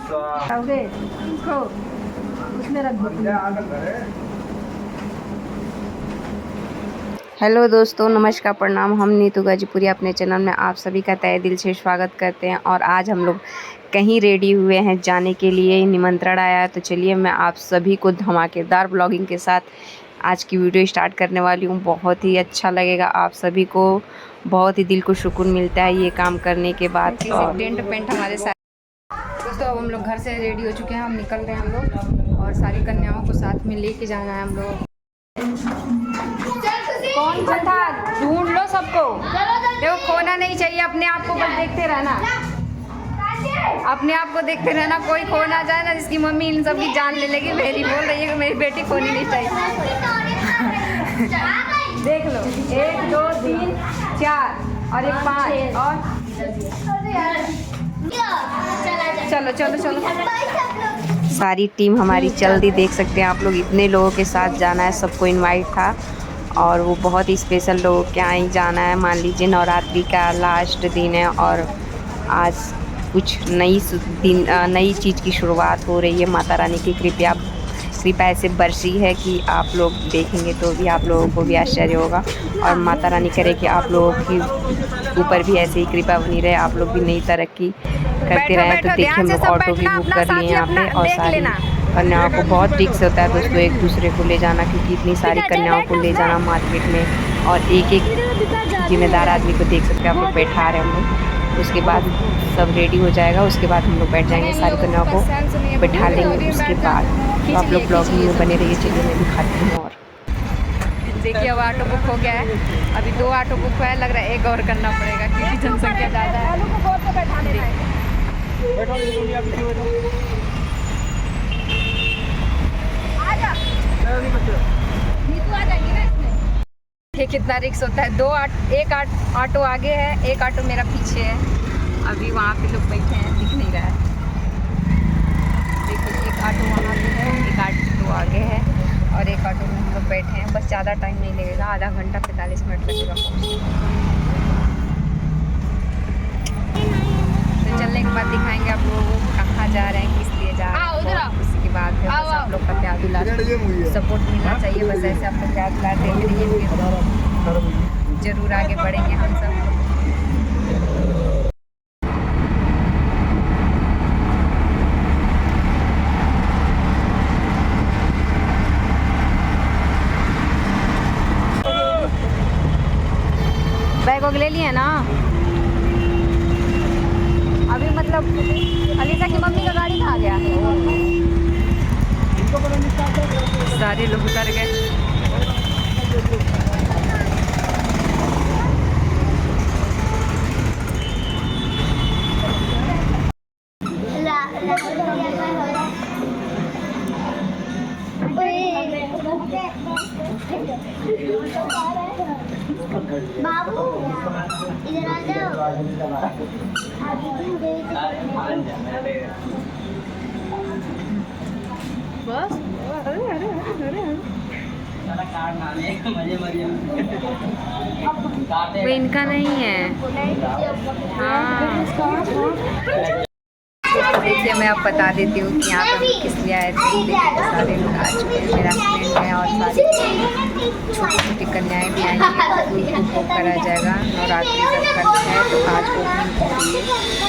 Hello दोस्तों, नमस्कार, प्रणाम। हम नीतू गाजीपुरी अपने चैनल में आप सभी का तहे दिल से स्वागत करते हैं। और आज हम लोग कहीं रेडी हुए हैं जाने के लिए, निमंत्रण आया है। तो चलिए मैं आप सभी को धमाकेदार ब्लॉगिंग के साथ आज की वीडियो स्टार्ट करने वाली हूँ। बहुत ही अच्छा लगेगा आप सभी को, बहुत ही दिल को सुकून मिलता है ये काम करने के बाद। टेंट पेंट हमारे साथ दोस्तों, अब हम लोग घर से रेडी हो चुके हैं, हम निकल रहे हैं हम लोग, और सारी कन्याओं को साथ में लेके जाना है हम लोग। कौन सा था, ढूंढ लो सबको, देखो खोना नहीं चाहिए, अपने आप को बस देखते रहना, अपने आप को देखते रहना, कोई खो ना जाए ना, जिसकी मम्मी इन सब की जान ले लेगी। मेरी बोल रही है कि मेरी बेटी खोनी नहीं चाहिए। देख लो, 1 2 3 4 और 1 5 और चलो चलो चलो। सारी टीम हमारी चल दी, देख सकते हैं आप लोग। इतने लोगों के साथ जाना है, सबको इनवाइट था, और वो बहुत ही स्पेशल लोगों के यहाँ ही जाना है। मान लीजिए नवरात्रि का लास्ट दिन है, और आज कुछ नई चीज़ की शुरुआत हो रही है। माता रानी की कृपा ऐसे बरसी है कि आप लोग देखेंगे तो भी आप लोगों को भी आश्चर्य होगा। और माता रानी करे कि आप लोगों की ऊपर भी ऐसे ही कृपा बनी रहे, आप लोग भी नई तरक्की करते रहे। तो देखिए हम लोग ऑटो भी बुक कर लिए यहाँ पे, और सारी कन्याओं को बहुत रिस्क होता है दोस्तों एक दूसरे को ले जाना, क्योंकि इतनी सारी कन्याओं को ले जाना मार्केट में, और एक एक जिम्मेदार आदमी को देख सकते हैं आप लोग बैठा रहे हम लोग। उसके बाद सब रेडी हो जाएगा, उसके बाद हम लोग बैठ जाएंगे, सारी कन्याओं को बैठा लेंगे। उसके बाद तो आप लोग ब्लॉगिंग में बने रहिए। चलिए मैं दिखाती हूँ। और देखिए अब ऑटो बुक हो गया है, अभी 2 ऑटो बुक हुआ है, लग रहा है एक और करना पड़ेगा क्योंकि जनसंख्या ज़्यादा है। ये कितना रिक्स होता है। एक ऑटो आगे है, एक ऑटो मेरा पीछे है। अभी वहाँ पे लोग बैठे हैं, दिख नहीं रहा है। देखिए एक ऑटो वहाँ पे है, एक ऑटो आगे है, और एक ऑटो में हम लोग बैठे हैं। बस ज़्यादा टाइम नहीं लगेगा, आधा घंटा 45 मिनट लगेगा पहुँचने। तो चलने के बाद दिखाएंगे आप लोगों को कहाँ जा रहे हैं, किस लिए जा रहे हैं। उसके बाद बस आप लोग का प्यार दुलार सपोर्ट मिलना चाहिए। बस ऐसे आप लोग प्यार दुलार देते रहिए, फिर जरूर आगे बढ़ेंगे हम सब। बैग वग ले लिए ना अभी, मतलब अलीसा की मम्मी का गाड़ी कहाँ गया? सारे लोग उतर गए। बाबू इधर आ जाओ। बस वो इनका नहीं है। हाँ देखिए मैं आप बता देती हूँ कि यहाँ पे हम किस लिए आए थे। देखिए सारे लोग आ चुके हैं, मेरा फ्रेंड है, और सारी छोटी छोटी कन्याएँ भी आई हैं। उनको बुक करा जाएगा, नवरात्रि तक करना है, तो आज ओपनिंग हो रही है।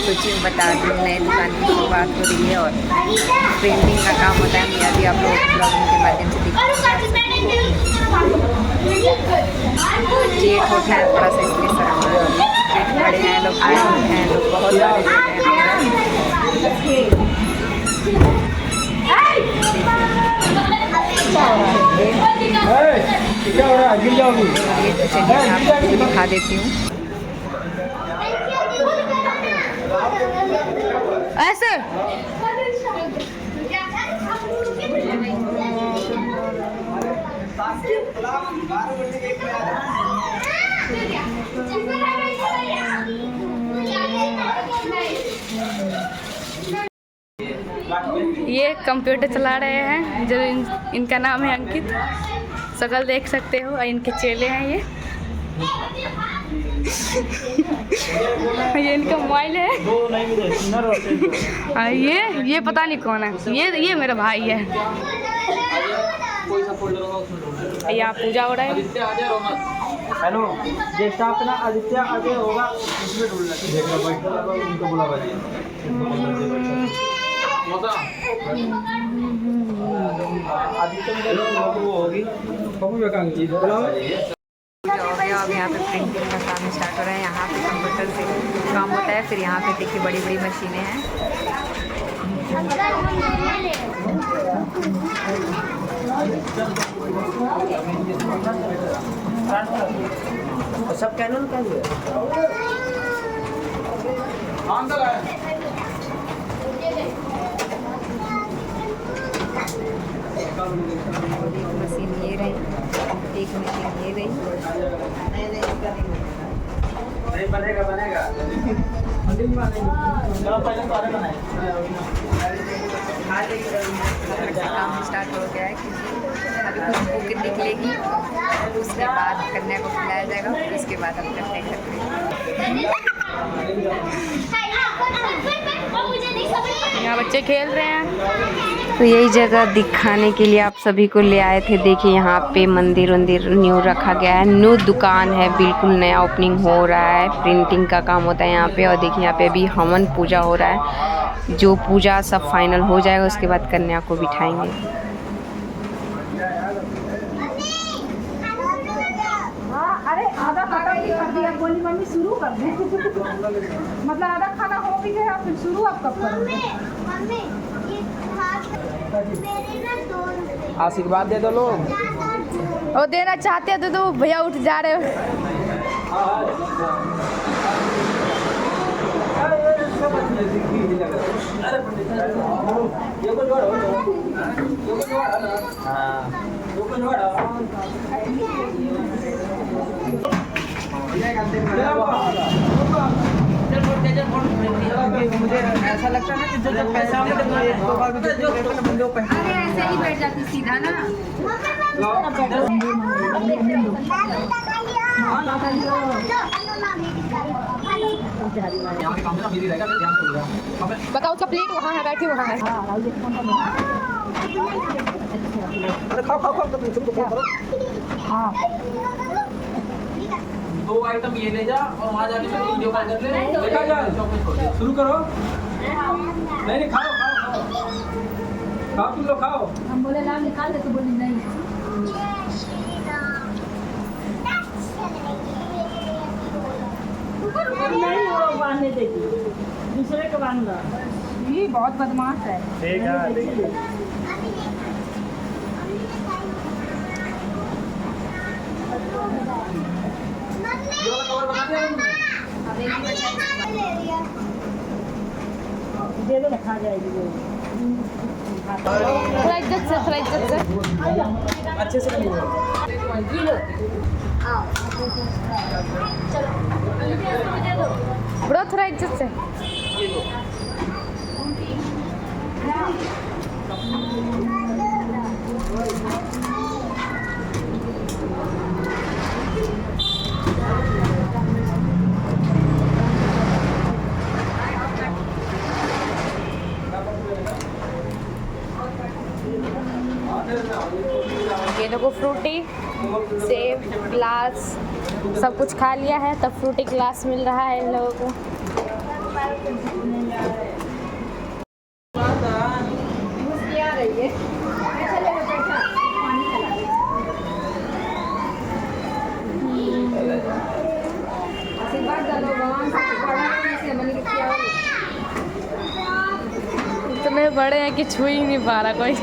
सोचिए बता दूँ, नए दुकान की शुरुआत हो रही है, और ट्रेंडिंग का काम होता है। मेरा भी आप लोग ब्लॉगिंग के माध्यम से जेट होता है थोड़ा सा, इसलिए जेट खड़े हैं लोग, आए हैं लोग, बहुत सारे दिखा देती हूँ ऐसे। ये कंप्यूटर चला रहे हैं, जो इनका नाम है अंकित। शकल देख सकते हो, इनके चेले हैं ये। ये इनका मोबाइल है। ये पता नहीं कौन है, ये मेरा भाई है। यहाँ पूजा हो रहा है। हेलो, ये स्टाफ ना आदित्य अजय होगा, उसमें ढूंढना देख लो, बैठ कर उनको बुला लीजिए। आदित्य में वो होगी बबू बेकांगी बुलाओ। पूजा हो गया। अब यहाँ पे प्रिंटिंग का काम स्टार्ट हो रहा है। यहाँ पे कंप्यूटर से काम होता है। फिर यहाँ पे देखिए बड़ी बड़ी मशीनें हैं। सब कैनन का ही है। मशीन ये रही, एक मशीन ये रही। नहीं बनेगा बनेगा। चलो पहले तो आरे बनाए। काम स्टार्ट हो गया है क्योंकि अभी कुछ बुक निकलेगी, उसके बाद कन्या को खिलाया जाएगा, फिर उसके बाद हम करने घर पे। यहाँ बच्चे खेल रहे हैं। तो यही जगह दिखाने के लिए आप सभी को ले आए थे। देखिए यहाँ पे मंदिर न्यू रखा गया है, न्यू दुकान है, बिल्कुल नया ओपनिंग हो रहा है। प्रिंटिंग का काम होता है यहाँ पे। और देखिए यहाँ पे अभी हवन पूजा हो रहा है। जो पूजा सब फाइनल हो जाएगा उसके बाद कन्या को बिठाएंगे। अरे आधा खाना ही कर दिया, बोली मम्मी शुरू कर दे। मतलब आधा खाना हो भी गया, फिर शुरू आप कब करोगे? आशीर्वाद दे दो लोग। वो देना चाहते हैं तो भैया उठ जा रहे हो। मुझे ऐसा लगता है ना कि जो पैसा अरे ऐसे ही बैठ जाती सीधा ना। बताओ उसका प्लेट वहाँ है, बैठी वहाँ है। अरे खाओ खाओ खाओ तो हाँ। 2 आइटम ये ले जा और वहाँ जाके मैं वीडियो कॉल कर ले। देखा जा, शुरू करो। नहीं खाओ खाओ खाओ खाओ, तुम लोग खाओ। हम बोले नाम निकाल दे तो बोली नहीं। नहीं वो बांधने देगी, दूसरे को बांध दो। ये बहुत बदमाश है। ठीक है देखिए। दे दो, खा जाएगी वो। थोड़ा इज्जत से, थोड़ा इज्जत से। अच्छे से ब्रो थोड़ा इज्जत से। ये देखो फ्रूटी, सेब, ग्लास सब कुछ खा लिया है, तब फ्रूटी ग्लास मिल रहा है इन लोगों को। इतने बड़े हैं कि छू ही नहीं पा रहा कोई।